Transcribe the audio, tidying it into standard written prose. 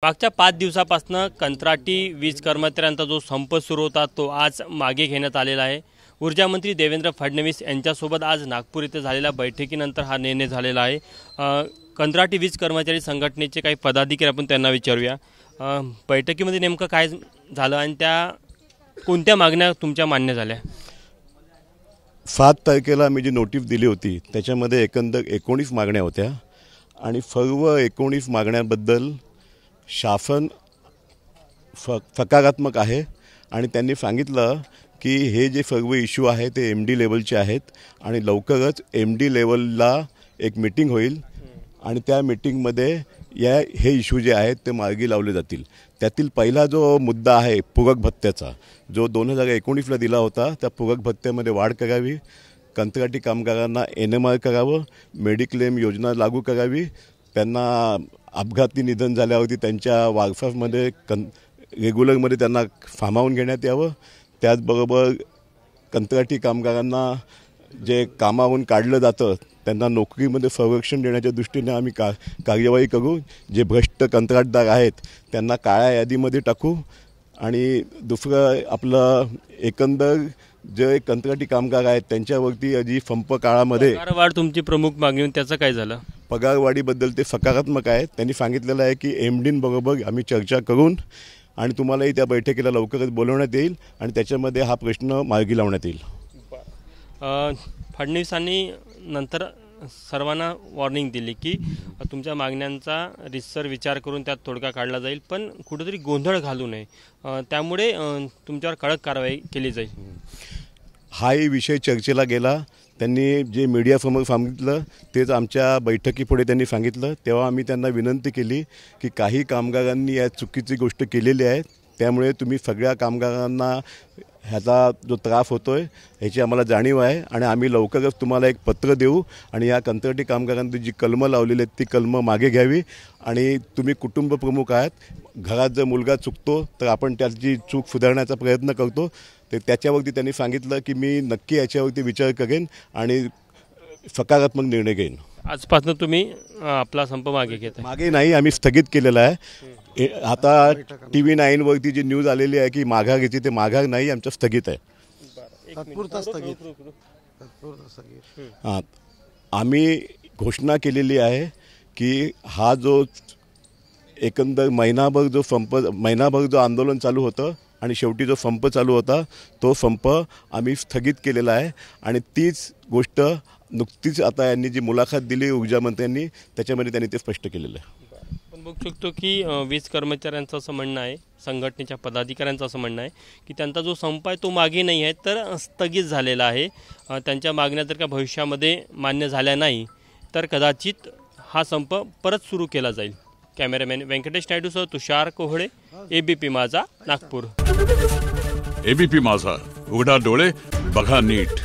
मागच्या 5 दिवसापासून कंत्राटी वीज कर्मचाऱ्यांचा जो संप सुरू होता तो आज मागे घेण्यात आलेला आहे। ऊर्जा मंत्री देवेंद्र फडणवीस यांच्यासोबत आज नागपूर येथे झालेल्या बैठकीनंतर हा निर्णय झालेला आहे। कंत्राटी वीज कर्मचारी संघटनेचे काही पदाधिकारी आपण त्यांना विचारूया। बैठकीमध्ये नेमकं काय झालं आणि त्या कोणत्या मागण्या तुमच्या मान्य झाल्या? 7 तारखेला मी जी नोटीस दिली होती त्याच्यामध्ये एकंदर 19 मागण्या होत्या आणि सर्व 19 मागण्यांबद्दल शासन सकारात्मक आहे आणि त्यांनी सांगितलं की हे जे सर्व इश्यू आहे ते MD लेवलचे आहेत आणि लवकरच MD लेवलला एक मीटिंग होईल आणि त्या मीटिंगमध्ये हे इश्यू जे आहेत ते मार्गी लावले जातील। त्यातील पहिला जो मुद्दा आहे पूरक भत्त्याचा, जो 2019ला दिला होता, त्या पूरक भत्त्यामध्ये वाढ करावी, कंत्राटी कामगारांना NMR करावं, मेडिक्लेम योजना लागू करावी, त्यांना अपघाती निधन झाल्यावरती त्यांच्या वारसामध्ये रेग्युलरमध्ये त्यांना सामावून घेण्यात यावं, त्याचबरोबर कंत्राटी कामगारांना जे कामावरून काढलं जातं त्यांना नोकरीमध्ये संरक्षण देण्याच्या दृष्टीने आम्ही कार्यवाही करू। जे भ्रष्ट कंत्राटदार आहेत त्यांना काळ्या यादीमध्ये टाकू आणि दुसरं आपलं एकंदर जे कंत्राटी कामगार आहेत त्यांच्यावरती जी संप काळामध्ये पगारवाढ तुमची प्रमुख मागणी, त्याचं काय झालं? पगारवाढीबद्दल ते सकारात्मक आहेत। त्यांनी सांगितलेलं आहे की MDंबरोबर आम्ही चर्चा करून आणि तुम्हालाही त्या बैठकीला लवकरच बोलवण्यात येईल आणि त्याच्यामध्ये हा प्रश्न मार्गी लावण्यात येईल। फडणवीसांनी नंतर सर्वांना वॉर्निंग दिली की तुमच्या मागण्यांचा रितसर विचार करून त्यात तोडगा काढला जाईल, पण कुठेतरी गोंधळ घालू नये, त्यामुळे तुमच्यावर कडक कारवाई केली जाईल। हाही विषय चर्चेला गेला। त्यांनी जे मीडियासमोर सांगितलं तेच आमच्या बैठकीपुढे त्यांनी सांगितलं। तेव्हा आम्ही त्यांना विनंती केली की काही कामगारांनी या चुकीची गोष्ट केलेली आहे, त्यामुळे तुम्ही सगळ्या कामगारांना ह्याचा जो त्रास होतो आहे ह्याची आम्हाला जाणीव आहे आणि आम्ही लवकरच तुम्हाला एक पत्र देऊ आणि या कंत्राटी कामगारांनी जी कलमं लावलेली आहेत ती कलमं मागे घ्यावी आणि तुम्ही कुटुंब प्रमुख आहात, घरात जर मुलगा चुकतो तर आपण त्याची चूक सुधारण्याचा प्रयत्न करतो, तर त्याच्यावरती त्यांनी सांगितलं की मी नक्की याच्यावरती विचार करेन आणि सकारात्मक निर्णय घेईन। आजपासून तुम्ही आपला संप मागे घेता? मागे नाही, आम्ही स्थगित केलेला आहे। आता TV9 वरती जी न्यूज आलेली आहे की माघार घेतली, ते माघार नाही, आमचं स्थगित आहे। हां, आम्ही घोषणा केलेली आहे की हा जो एकंदर महिनाभर जो आंदोलन चालू होतं आणि शेवटी जो संप चालू होता तो संप आम्ही स्थगित केलेला आहे आणि तीच गोष्ट नुकतीच आता यांनी जी मुलाखत दिली ऊर्जामंत्र्यांनी त्याच्यामध्ये त्यांनी ते स्पष्ट केलेलं आहे। पण बघू शकतो की वीज कर्मचाऱ्यांचं असं म्हणणं आहे, संघटनेच्या पदाधिकाऱ्यांचं असं म्हणणं आहे की त्यांचा जो संप आहे तो मागे नाही आहे तर स्थगित झालेला आहे। त्यांच्या मागण्या जर का भविष्यामध्ये मान्य झाल्या नाही तर कदाचित हा संप परत सुरू केला जाईल। कॅमेरामॅन व्यंकटेश नायडूसह तुषार कोहळे, ABP माझा, नागपूर। ABP माझा, उघडा डोळे बघा नीट।